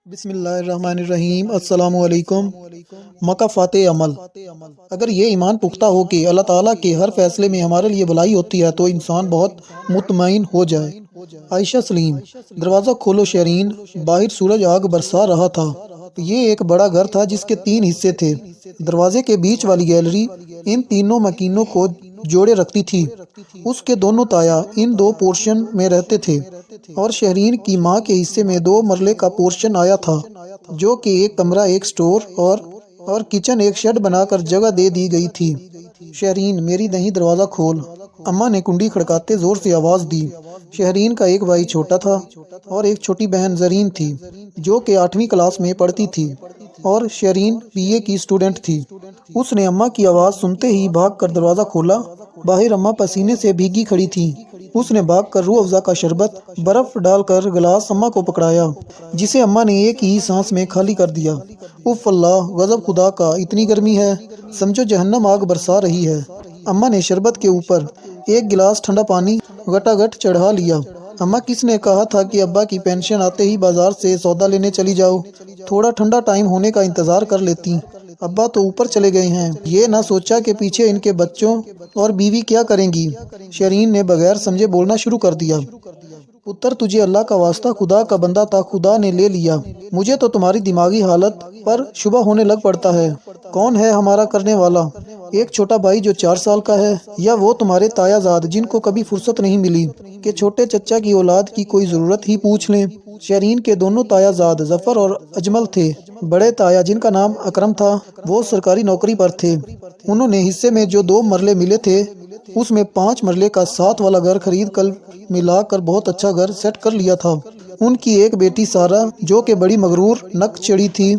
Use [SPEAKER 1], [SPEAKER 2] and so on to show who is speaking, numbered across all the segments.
[SPEAKER 1] بسم اللہ الرحمن الرحیم۔ السلام علیکم۔ مکافات عمل۔ اگر یہ ایمان پختہ ہو کہ اللہ تعالیٰ کے ہر فیصلے میں ہمارے لیے بھلائی ہوتی ہے تو انسان بہت مطمئن ہو جائے۔ عائشہ سلیم۔ دروازہ کھولو شیرین۔ باہر سورج آگ برسا رہا تھا۔ یہ ایک بڑا گھر تھا جس کے 3 حصے تھے۔ دروازے کے بیچ والی گیلری ان تینوں مکینوں کو جوڑے رکھتی تھی۔ اس کے دونوں تایا ان 2 پورشن میں رہتے تھے اور شہرین کی ماں کے حصے میں 2 مرلے کا پورشن آیا تھا، جو کہ ایک کمرہ، ایک سٹور اور کچن، ایک شیڈ بنا کر جگہ دے دی گئی تھی۔ شہرین، میری دہیں دروازہ کھول۔ اماں نے کنڈی کھڑکاتے زور سے آواز دی۔ شہرین کا ایک بھائی چھوٹا تھا اور ایک چھوٹی بہن زرین تھی، جو کہ 8ویں کلاس میں پڑھتی تھی اور شہرین BA کی اسٹوڈنٹ تھی۔ اس نے اماں کی آواز سنتے ہی بھاگ کر دروازہ کھولا۔ باہر اماں پسینے سے بھیگی کھڑی تھی۔ اس نے بھاگ کر روح افزا کا شربت برف ڈال کر گلاس اماں کو پکڑایا، جسے اماں نے ایک ہی سانس میں خالی کر دیا۔ اف اللہ، غضب خدا کا، اتنی گرمی ہے، سمجھو جہنم آگ برسا رہی ہے۔ اماں نے شربت کے اوپر ایک گلاس ٹھنڈا پانی گٹا گٹ چڑھا لیا۔ اماں، کس نے کہا تھا کہ ابا کی پینشن آتے ہی بازار سے سودا لینے چلی جاؤ؟ تھوڑا ٹھنڈا ٹائم ہونے کا انتظار کر لیتی۔ ابا تو اوپر چلے گئے ہیں، یہ نہ سوچا کہ پیچھے ان کے بچوں اور بیوی کیا کریں گی۔ شیرین نے بغیر سمجھے بولنا شروع کر دیا۔ پتر، تجھے اللہ کا واسطہ، خدا کا بندہ تھا، خدا نے لے لیا۔ مجھے تو تمہاری دماغی حالت پر شبہ ہونے لگ پڑتا ہے۔ کون ہے ہمارا کرنے والا؟ ایک چھوٹا بھائی جو 4 سال کا ہے، یا وہ تمہارے تایا زاد جن کو کبھی فرصت نہیں ملی کہ چھوٹے چچا کی اولاد کی کوئی ضرورت ہی پوچھ لیں؟ شیرین کے دونوں تایا زاد ظفر اور اجمل تھے۔ بڑے تایا، جن کا نام اکرم تھا، وہ سرکاری نوکری پر تھے۔ انہوں نے حصے میں جو 2 مرلے ملے تھے، اس میں 5 مرلے کا ساتھ والا گھر خرید کر ملا کر بہت اچھا گھر سیٹ کر لیا تھا۔ ان کی ایک بیٹی سارہ، جو کہ بڑی مغرور نک چڑھی تھی،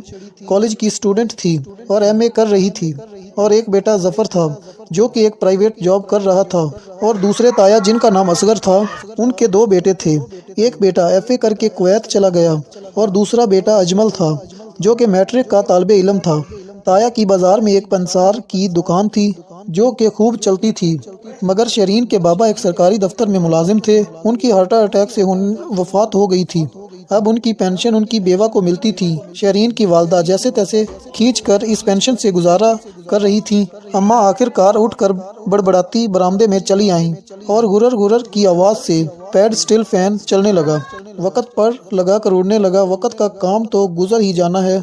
[SPEAKER 1] کالج کی اسٹوڈنٹ تھی اور MA کر رہی تھی، اور ایک بیٹا ظفر تھا، جو کہ ایک پرائیویٹ جاب کر رہا تھا۔ اور دوسرے تایا، جن کا نام اصغر تھا، ان کے 2 بیٹے تھے۔ ایک بیٹا FA کر کے کویت چلا گیا اور دوسرا بیٹا اجمل تھا، جو کہ میٹرک کا طالب علم تھا۔ تایا کی بازار میں ایک پنسار کی دکان تھی، جو کہ خوب چلتی تھی، مگر شیرین کے بابا ایک سرکاری دفتر میں ملازم تھے۔ ان کی ہارٹ اٹیک سے وفات ہو گئی تھی۔ اب ان کی پینشن ان کی بیوہ کو ملتی تھی۔ شیرین کی والدہ جیسے تیسے کھینچ کر اس پینشن سے گزارا کر رہی تھیں۔ اماں آخر کار اٹھ کر بڑبڑاتی برآمدے میں چلی آئیں اور گرر گرر کی آواز سے پیڈ سٹل فین چلنے لگا۔ وقت پر لگا کر اڑنے لگا۔ وقت کا کام تو گزر ہی جانا ہے۔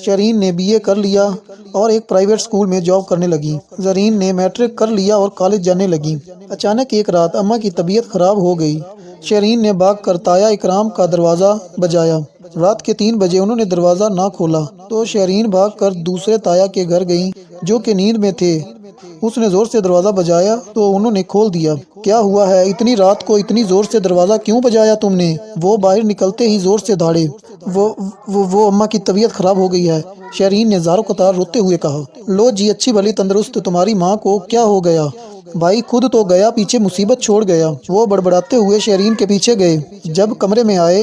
[SPEAKER 1] شیرین نے BA کر لیا اور ایک پرائیویٹ اسکول میں جاب کرنے لگی۔ زرین نے میٹرک کر لیا اور کالج جانے لگی۔ اچانک ایک رات اماں کی طبیعت خراب ہو گئی۔ شیرین نے بھاگ کر تایا اکرام کا دروازہ بجایا۔ رات کے 3 بجے انہوں نے دروازہ نہ کھولا تو شیرین بھاگ کر دوسرے تایا کے گھر گئیں، جو کہ نیند میں تھے۔ اس نے زور سے دروازہ بجایا تو انہوں نے کھول دیا۔ کیا ہوا ہے؟ اتنی رات کو اتنی زور سے دروازہ کیوں بجایا تم نے؟ وہ باہر نکلتے ہی زور سے دھاڑے۔ وہ اماں کی طبیعت خراب ہو گئی ہے، شیرین نے زاروں قطار روتے ہوئے کہا۔ لو جی، اچھی بھلی تندرست تمہاری ماں کو کیا ہو گیا؟ بھائی خود تو گیا، پیچھے مصیبت چھوڑ گیا۔ وہ بڑبڑاتے ہوئے شیرین کے پیچھے گئے۔ جب کمرے میں آئے،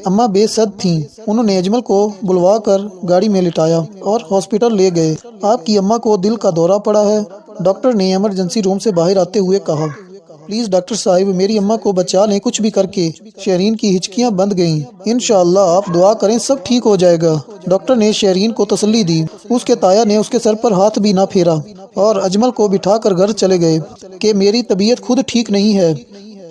[SPEAKER 1] اماں بے سد تھیں۔ انہوں نے اجمل کو بلوا کر گاڑی میں لٹایا اور ہاسپٹل لے گئے۔ آپ کی اماں کو دل کا دورہ پڑا ہے، ڈاکٹر نے ایمرجنسی روم سے باہر آتے ہوئے کہا۔ پلیز ڈاکٹر صاحب، میری اماں کو بچا لیں کچھ بھی کر کے۔ شیرین کی ہچکیاں بند گئیں۔ انشاءاللہ آپ دعا کریں، سب ٹھیک ہو جائے گا، ڈاکٹر نے شیرین کو تسلی دی۔ اس کے تایا نے اس کے سر پر ہاتھ بھی نہ پھیرا اور اجمل کو بٹھا کر گھر چلے گئے کہ میری طبیعت خود ٹھیک نہیں ہے۔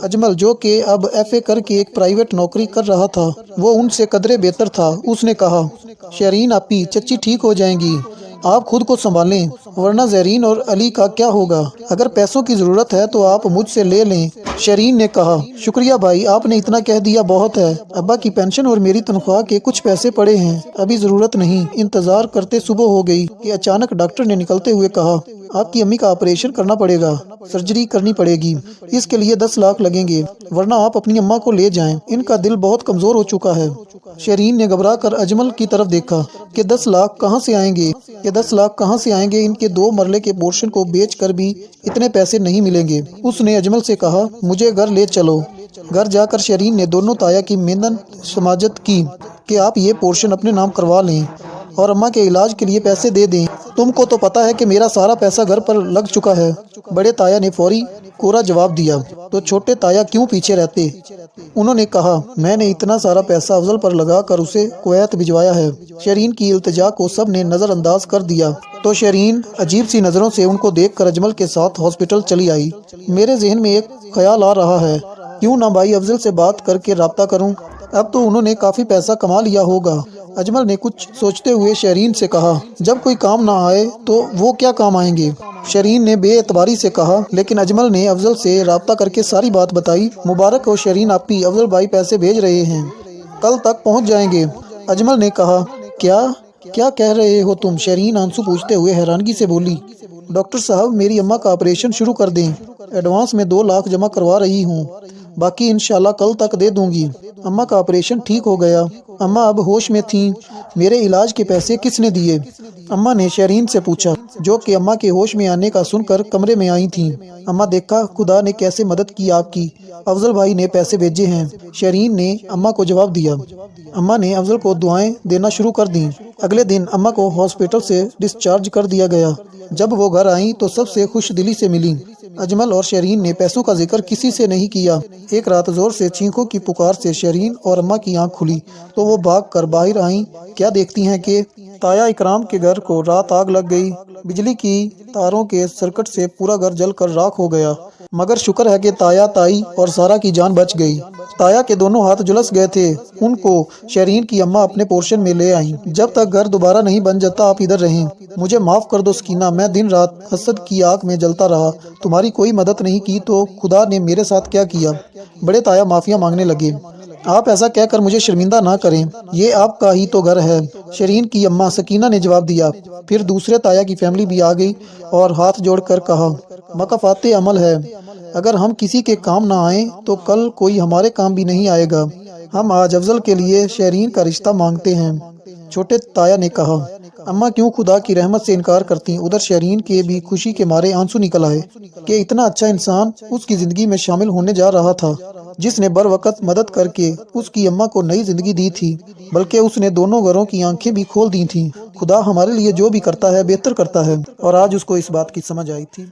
[SPEAKER 1] اجمل، جو کہ اب FA کر کے ایک پرائیویٹ نوکری کر رہا تھا، وہ ان سے قدرے بہتر تھا۔ اس نے کہا، شیرین آپی، چچی ٹھیک ہو جائیں گی، آپ خود کو سنبھالیں، ورنہ زرین اور علی کا کیا ہوگا؟ اگر پیسوں کی ضرورت ہے تو آپ مجھ سے لے لیں۔ شیرین نے کہا، شکریہ بھائی، آپ نے اتنا کہہ دیا بہت ہے۔ ابا کی پینشن اور میری تنخواہ کے کچھ پیسے پڑے ہیں، ابھی ضرورت نہیں۔ انتظار کرتے صبح ہو گئی کہ اچانک ڈاکٹر نے نکلتے ہوئے کہا، آپ کی امی کا آپریشن کرنا پڑے گا، سرجری کرنی پڑے گی، اس کے لیے 10 لاکھ لگیں گے، ورنہ آپ اپنی اماں کو لے جائیں، ان کا دل بہت کمزور ہو چکا ہے۔ شیرین نے گھبرا کر اجمل کی طرف دیکھا کہ 10 لاکھ کہاں سے آئیں گے؟ یہ 10 لاکھ کہاں سے آئیں گے؟ ان کے 2 مرلے کے پورشن کو بیچ کر بھی اتنے پیسے نہیں ملیں گے۔ اس نے اجمل سے کہا، مجھے گھر لے چلو۔ گھر جا کر شیرین نے دونوں تایا کی منت سماجت کی کہ آپ یہ پورشن اپنے نام کروا لیں۔ اور اماں کے علاج کے لیے پیسے دے دیں۔ تم کو تو پتہ ہے کہ میرا سارا پیسہ گھر پر لگ چکا ہے۔ بڑے تایا نے فوری کوڑا جواب دیا۔ تو چھوٹے تایا کیوں پیچھے رہتے؟ انہوں نے کہا، میں نے اتنا سارا پیسہ افضل پر لگا کر اسے کویت بھجوایا ہے۔ شیرین کی التجا کو سب نے نظر انداز کر دیا تو شیرین عجیب سی نظروں سے ان کو دیکھ کر اجمل کے ساتھ ہاسپٹل چلی آئی۔ میرے ذہن میں ایک خیال آ رہا ہے، کیوں نہ بھائی افضل سے بات کر کے رابطہ کروں؟ اب تو انہوں نے کافی پیسہ کما لیا ہوگا۔ اجمل نے کچھ سوچتے ہوئے شیرین سے کہا، جب کوئی کام نہ آئے تو وہ کیا کام آئیں گے؟ شیرین نے بے اعتباری سے کہا، لیکن اجمل نے افضل سے رابطہ کر کے ساری بات بتائی۔ مبارک ہو شیرین آپی، افضل بھائی پیسے بھیج رہے ہیں، کل تک پہنچ جائیں گے۔ اجمل نے کہا، کیا کہہ رہے ہو تم؟ شیرین آنسو پوچھتے ہوئے حیرانگی سے بولی، ڈاکٹر صاحب میری اماں کا آپریشن شروع کر دیں، ایڈوانس میں 2 لاکھ جمع کروا رہی ہوں، باقی انشاءاللہ کل تک دے دوں گی۔ اماں کا آپریشن ٹھیک ہو گیا، اماں اب ہوش میں تھیں، میرے علاج کے پیسے کس نے دیے؟ اماں نے شیرین سے پوچھا، جو کہ اماں کے ہوش میں آنے کا سن کر کمرے میں آئی تھیں۔ اماں دیکھا خدا نے کیسے مدد کی آپ کی، افضل بھائی نے پیسے بھیجے ہیں، شیرین نے اماں کو جواب دیا۔ اماں نے افضل کو دعائیں دینا شروع کر دیں۔ اگلے دن اماں کو ہاسپٹل سے ڈسچارج کر دیا گیا۔ جب وہ گھر آئیں تو سب سے خوش دلی سے ملیں۔ اجمل اور شیرین نے پیسوں کا ذکر کسی سے نہیں کیا۔ ایک رات زور سے چینخوں کی پکار سے شیرین اور اماں کی آنکھ کھلی تو وہ بھاگ کر باہر آئیں۔ کیا دیکھتی ہیں کہ تایا اکرام کے گھر کو رات آگ لگ گئی۔ بجلی کی تاروں کے سرکٹ سے پورا گھر جل کر راکھ ہو گیا، مگر شکر ہے کہ تایا، تائی اور سارا کی جان بچ گئی۔ تایا کے دونوں ہاتھ جھلس گئے تھے، ان کو شیرین کی اماں اپنے پورشن میں لے آئیں۔ جب تک گھر دوبارہ نہیں بن جاتا آپ ادھر رہیں، مجھے معاف کر دو سکینہ، میں دن رات حسد کی آگ میں جلتا رہا، تمہاری کوئی مدد نہیں کی تو خدا نے میرے ساتھ کیا کیا۔ بڑے تایا معافیا مانگنے لگے، آپ ایسا کہہ کر مجھے شرمندہ نہ کریں، یہ آپ کا ہی تو گھر ہے۔ شیرین کی اماں سکینہ نے جواب دیا۔ پھر دوسرے تایا کی فیملی بھی آ گئی اور ہاتھ جوڑ کر کہا، مکافات عمل ہے، اگر ہم کسی کے کام نہ آئیں تو کل کوئی ہمارے کام بھی نہیں آئے گا۔ ہم آج افضل کے لیے شیرین کا رشتہ مانگتے ہیں۔ چھوٹے تایا نے کہا، اماں کیوں خدا کی رحمت سے انکار کرتی؟ ادھر شیرین کے بھی خوشی کے مارے آنسو نکل آئے کہ اتنا اچھا انسان اس کی زندگی میں شامل ہونے جا رہا تھا، جس نے بر وقت مدد کر کے اس کی اماں کو نئی زندگی دی تھی، بلکہ اس نے دونوں گھروں کی آنکھیں بھی کھول دی تھیں۔ خدا ہمارے لیے جو بھی کرتا ہے بہتر کرتا ہے، اور آج اس کو اس بات کی سمجھ آئی تھی۔